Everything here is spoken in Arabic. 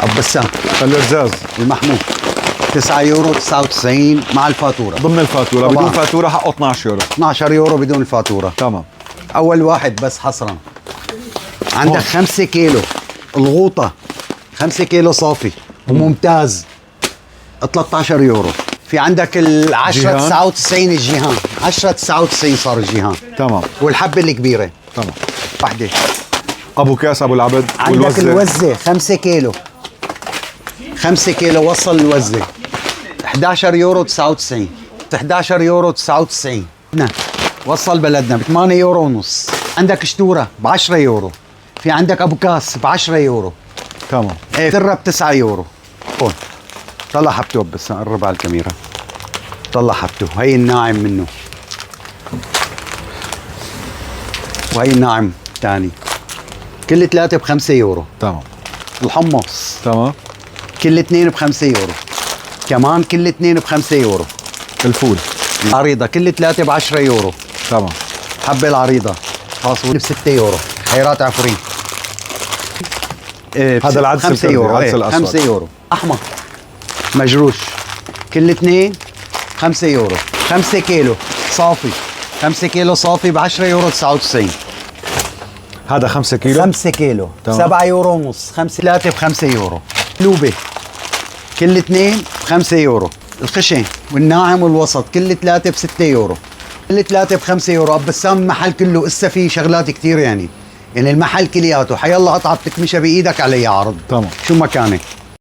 ابو بسام الارزاز المحمود 9 يورو 99 مع الفاتوره. ضمن الفاتوره. طبعاً. بدون فاتوره حقه 12 يورو. 12 يورو بدون الفاتوره. تمام. اول واحد بس حصرا. عندك 5 كيلو الغوطه، 5 كيلو صافي وممتاز 13 يورو. في عندك ال 10 جيهان. 99 الجيهان، 10 99 صار الجيهان. تمام. والحبه الكبيره تمام. وحده. ابو كاس ابو العبد. عندك الوزه 5 كيلو، 5 كيلو وصل الوزه 11 يورو 99. 11 يورو 99 نعم. وصل بلدنا ب 8 يورو ونص. عندك شتوره ب 10 يورو. في عندك ابو كاس ب 10 يورو. تمام. تره ب 9 يورو. هون طلع حبته بس قرب على الكاميرا. طلع حبته، هي الناعم منه وهي الناعم ثاني. كل 3 ب 5 يورو. تمام. الحمص تمام. كل 2 ب 5 يورو. كمان كل 2 ب 5 يورو. الفول. العريضة كل 3 ب 10 يورو. تمام. حبة العريضة خاصة ب 6 يورو. خيرات عفرين. هذا العدس 5 الفردي، يورو. العدس الأسود. 5 يورو. أحمر مجروش كل 2 5 يورو. 5 كيلو صافي، 5 كيلو صافي ب 10 يورو 99. هذا 5 كيلو. 5 كيلو تمام. 7 يورو ونص. 5 3 ب 5 يورو. لوبة كل 2 ب 5 يورو. الخشن والناعم والوسط كل 3 ب 6 يورو. كل 3 ب 5 يورو. ابو بسام المحل كله اسا فيه شغلات كثير يعني المحل كلياته حيالله قطعه بتكمشها بايدك علي عرض. تمام. شو مكانك؟